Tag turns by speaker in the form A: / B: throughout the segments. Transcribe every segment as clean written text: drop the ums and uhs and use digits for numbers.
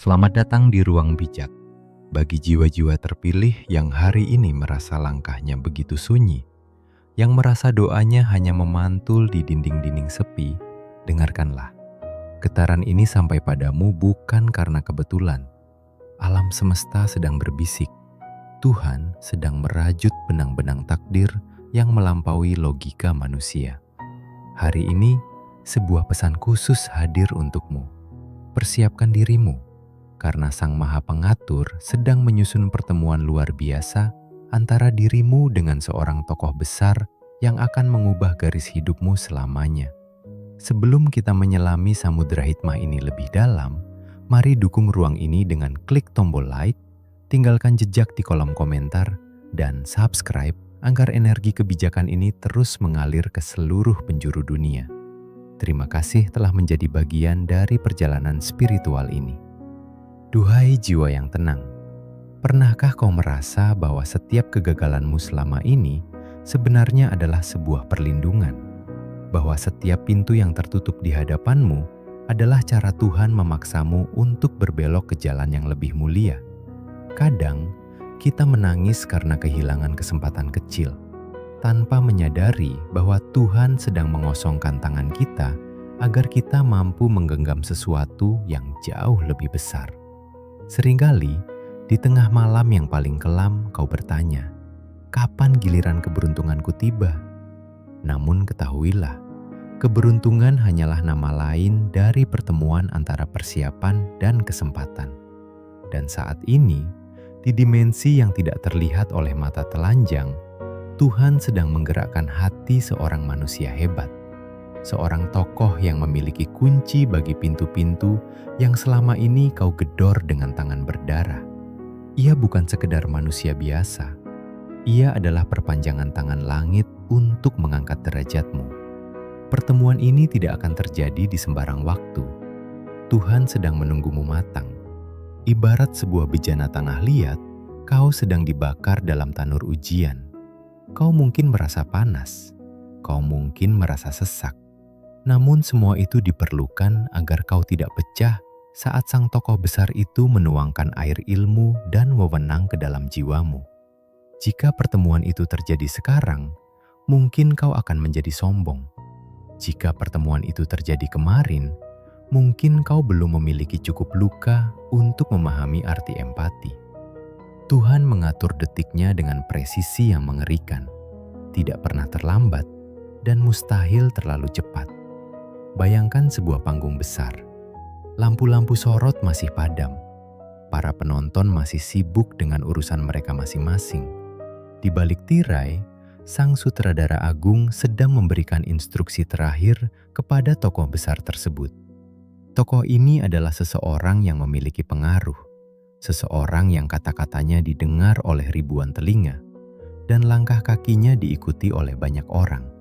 A: Selamat datang di Ruang Bijak. Bagi jiwa-jiwa terpilih yang hari ini merasa langkahnya begitu sunyi, yang merasa doanya hanya memantul di dinding-dinding sepi, dengarkanlah. Getaran ini sampai padamu bukan karena kebetulan. Alam semesta sedang berbisik. Tuhan sedang merajut benang-benang takdir yang melampaui logika manusia. Hari ini, sebuah pesan khusus hadir untukmu. Persiapkan dirimu, karena Sang Maha Pengatur sedang menyusun pertemuan luar biasa antara dirimu dengan seorang tokoh besar yang akan mengubah garis hidupmu selamanya. Sebelum kita menyelami samudera hikmah ini lebih dalam, mari dukung ruang ini dengan klik tombol like, tinggalkan jejak di kolom komentar, dan subscribe agar energi kebijakan ini terus mengalir ke seluruh penjuru dunia. Terima kasih telah menjadi bagian dari perjalanan spiritual ini. Duhai jiwa yang tenang, pernahkah kau merasa bahwa setiap kegagalanmu selama ini sebenarnya adalah sebuah perlindungan? Bahwa setiap pintu yang tertutup di hadapanmu adalah cara Tuhan memaksamu untuk berbelok ke jalan yang lebih mulia? Kadang, kita menangis karena kehilangan kesempatan kecil, tanpa menyadari bahwa Tuhan sedang mengosongkan tangan kita agar kita mampu menggenggam sesuatu yang jauh lebih besar. Seringkali, di tengah malam yang paling kelam, kau bertanya, kapan giliran keberuntunganku tiba? Namun ketahuilah, keberuntungan hanyalah nama lain dari pertemuan antara persiapan dan kesempatan. Dan saat ini, di dimensi yang tidak terlihat oleh mata telanjang, Tuhan sedang menggerakkan hati seorang manusia hebat. Seorang tokoh yang memiliki kunci bagi pintu-pintu yang selama ini kau gedor dengan tangan berdarah. Ia bukan sekedar manusia biasa. Ia adalah perpanjangan tangan langit untuk mengangkat derajatmu. Pertemuan ini tidak akan terjadi di sembarang waktu. Tuhan sedang menunggumu matang. Ibarat sebuah bejana tanah liat, kau sedang dibakar dalam tanur ujian. Kau mungkin merasa panas. Kau mungkin merasa sesak. Namun semua itu diperlukan agar kau tidak pecah saat sang tokoh besar itu menuangkan air ilmu dan wewenang ke dalam jiwamu. Jika pertemuan itu terjadi sekarang, mungkin kau akan menjadi sombong. Jika pertemuan itu terjadi kemarin, mungkin kau belum memiliki cukup luka untuk memahami arti empati. Tuhan mengatur detiknya dengan presisi yang mengerikan, tidak pernah terlambat, dan mustahil terlalu cepat. Bayangkan sebuah panggung besar. Lampu-lampu sorot masih padam. Para penonton masih sibuk dengan urusan mereka masing-masing. Di balik tirai, sang sutradara agung sedang memberikan instruksi terakhir kepada tokoh besar tersebut. Tokoh ini adalah seseorang yang memiliki pengaruh, seseorang yang kata-katanya didengar oleh ribuan telinga, dan langkah kakinya diikuti oleh banyak orang.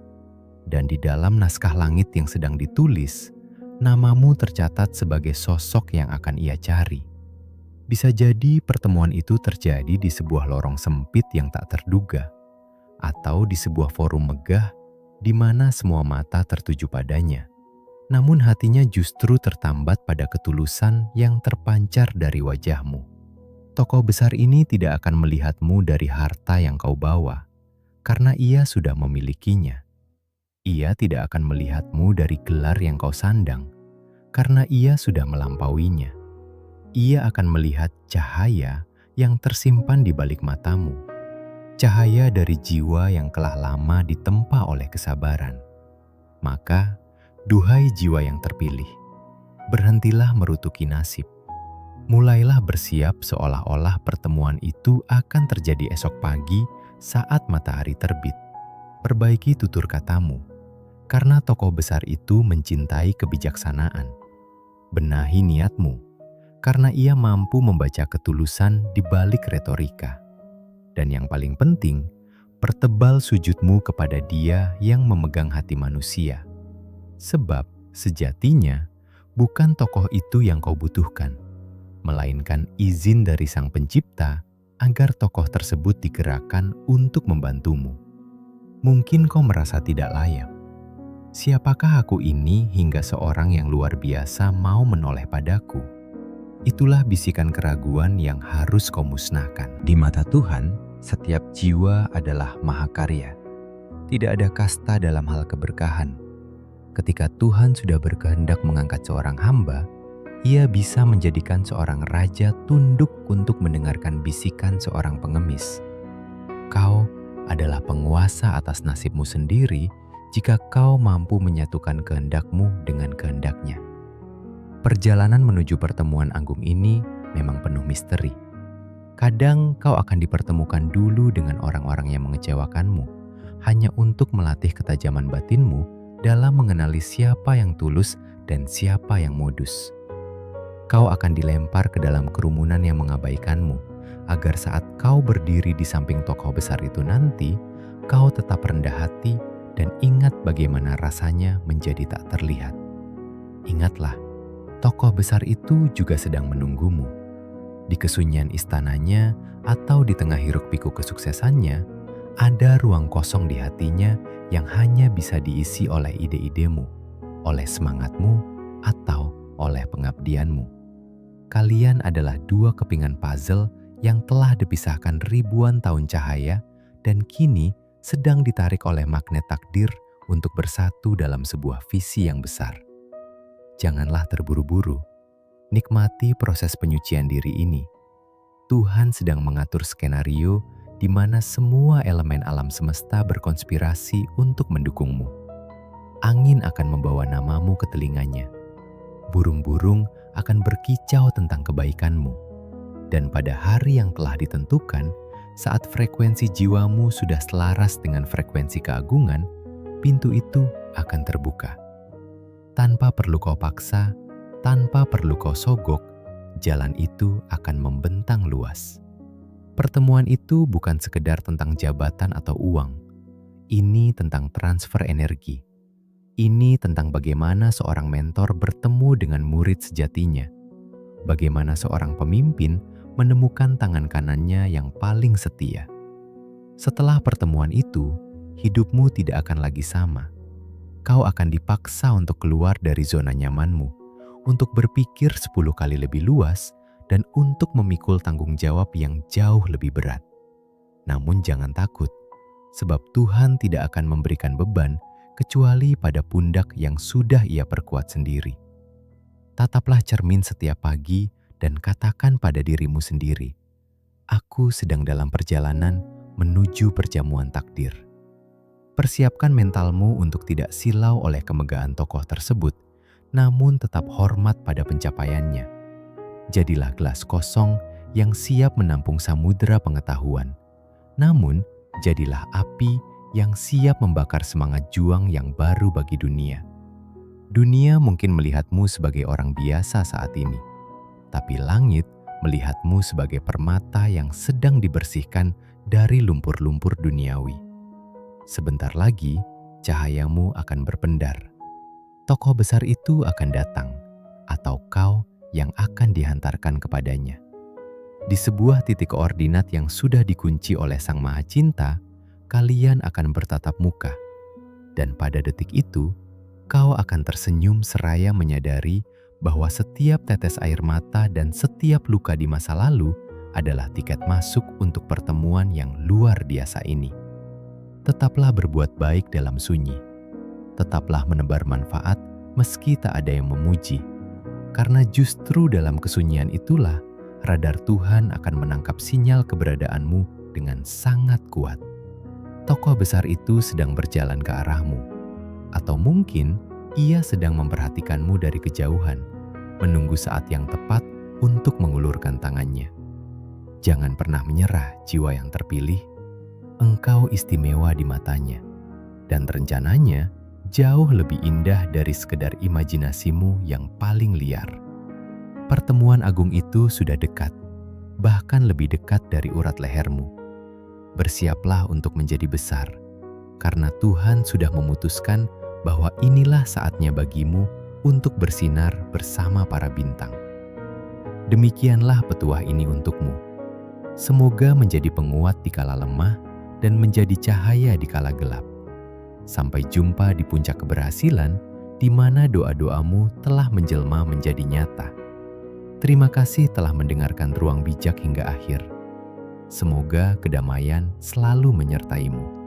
A: Dan di dalam naskah langit yang sedang ditulis, namamu tercatat sebagai sosok yang akan ia cari. Bisa jadi pertemuan itu terjadi di sebuah lorong sempit yang tak terduga, atau di sebuah forum megah di mana semua mata tertuju padanya. Namun hatinya justru tertambat pada ketulusan yang terpancar dari wajahmu. Tokoh besar ini tidak akan melihatmu dari harta yang kau bawa, karena ia sudah memilikinya. Ia tidak akan melihatmu dari gelar yang kau sandang, karena ia sudah melampauinya. Ia akan melihat cahaya yang tersimpan di balik matamu, cahaya dari jiwa yang telah lama ditempa oleh kesabaran. Maka, duhai jiwa yang terpilih, berhentilah merutuki nasib. Mulailah bersiap seolah-olah pertemuan itu akan terjadi esok pagi saat matahari terbit. Perbaiki tutur katamu, karena tokoh besar itu mencintai kebijaksanaan. Benahi niatmu, karena ia mampu membaca ketulusan di balik retorika. Dan yang paling penting, pertebal sujudmu kepada Dia yang memegang hati manusia. Sebab sejatinya bukan tokoh itu yang kau butuhkan, melainkan izin dari Sang Pencipta agar tokoh tersebut digerakkan untuk membantumu. Mungkin kau merasa tidak layak. Siapakah aku ini hingga seorang yang luar biasa mau menoleh padaku? Itulah bisikan keraguan yang harus kau musnahkan. Di mata Tuhan, setiap jiwa adalah mahakarya. Tidak ada kasta dalam hal keberkahan. Ketika Tuhan sudah berkehendak mengangkat seorang hamba, Ia bisa menjadikan seorang raja tunduk untuk mendengarkan bisikan seorang pengemis. Kau adalah penguasa atas nasibmu sendiri jika kau mampu menyatukan kehendakmu dengan kehendaknya. Perjalanan menuju pertemuan agung ini memang penuh misteri. Kadang kau akan dipertemukan dulu dengan orang-orang yang mengecewakanmu, hanya untuk melatih ketajaman batinmu dalam mengenali siapa yang tulus dan siapa yang modus. Kau akan dilempar ke dalam kerumunan yang mengabaikanmu, agar saat kau berdiri di samping tokoh besar itu nanti, kau tetap rendah hati dan ingat bagaimana rasanya menjadi tak terlihat. Ingatlah, tokoh besar itu juga sedang menunggumu. Di kesunyian istananya atau di tengah hiruk-pikuk kesuksesannya, ada ruang kosong di hatinya yang hanya bisa diisi oleh ide-idemu, oleh semangatmu, atau oleh pengabdianmu. Kalian adalah dua kepingan puzzle yang telah dipisahkan ribuan tahun cahaya dan kini sedang ditarik oleh magnet takdir untuk bersatu dalam sebuah visi yang besar. Janganlah terburu-buru. Nikmati proses penyucian diri ini. Tuhan sedang mengatur skenario di mana semua elemen alam semesta berkonspirasi untuk mendukungmu. Angin akan membawa namamu ke telinganya. Burung-burung akan berkicau tentang kebaikanmu. Dan pada hari yang telah ditentukan, saat frekuensi jiwamu sudah selaras dengan frekuensi keagungan, pintu itu akan terbuka. Tanpa perlu kau paksa, tanpa perlu kau sogok, jalan itu akan membentang luas. Pertemuan itu bukan sekedar tentang jabatan atau uang. Ini tentang transfer energi. Ini tentang bagaimana seorang mentor bertemu dengan murid sejatinya. Bagaimana seorang pemimpin menemukan tangan kanannya yang paling setia. Setelah pertemuan itu, hidupmu tidak akan lagi sama. Kau akan dipaksa untuk keluar dari zona nyamanmu, untuk berpikir 10 kali lebih luas, dan untuk memikul tanggung jawab yang jauh lebih berat. Namun jangan takut, sebab Tuhan tidak akan memberikan beban kecuali pada pundak yang sudah Ia perkuat sendiri. Tataplah cermin setiap pagi dan katakan pada dirimu sendiri, aku sedang dalam perjalanan menuju perjamuan takdir. Persiapkan mentalmu untuk tidak silau oleh kemegahan tokoh tersebut, namun tetap hormat pada pencapaiannya. Jadilah gelas kosong yang siap menampung samudera pengetahuan. Namun, jadilah api yang siap membakar semangat juang yang baru bagi dunia. Dunia mungkin melihatmu sebagai orang biasa saat ini, tapi langit melihatmu sebagai permata yang sedang dibersihkan dari lumpur-lumpur duniawi. Sebentar lagi, cahayamu akan berpendar. Tokoh besar itu akan datang, atau kau yang akan dihantarkan kepadanya. Di sebuah titik koordinat yang sudah dikunci oleh Sang Maha Cinta, kalian akan bertatap muka. Dan pada detik itu, kau akan tersenyum seraya menyadari bahwa setiap tetes air mata dan setiap luka di masa lalu adalah tiket masuk untuk pertemuan yang luar biasa ini. Tetaplah berbuat baik dalam sunyi. Tetaplah menebar manfaat meski tak ada yang memuji. Karena justru dalam kesunyian itulah radar Tuhan akan menangkap sinyal keberadaanmu dengan sangat kuat. Tokoh besar itu sedang berjalan ke arahmu. Atau mungkin ia sedang memperhatikanmu dari kejauhan, menunggu saat yang tepat untuk mengulurkan tangannya. Jangan pernah menyerah, jiwa yang terpilih. Engkau istimewa di matanya, dan rencananya jauh lebih indah dari sekedar imajinasimu yang paling liar. Pertemuan agung itu sudah dekat, bahkan lebih dekat dari urat lehermu. Bersiaplah untuk menjadi besar, karena Tuhan sudah memutuskan bahwa inilah saatnya bagimu untuk bersinar bersama para bintang. Demikianlah petuah ini untukmu. Semoga menjadi penguat di kala lemah dan menjadi cahaya di kala gelap. Sampai jumpa di puncak keberhasilan, di mana doa-doamu telah menjelma menjadi nyata. Terima kasih telah mendengarkan Ruang Bijak hingga akhir. Semoga kedamaian selalu menyertaimu.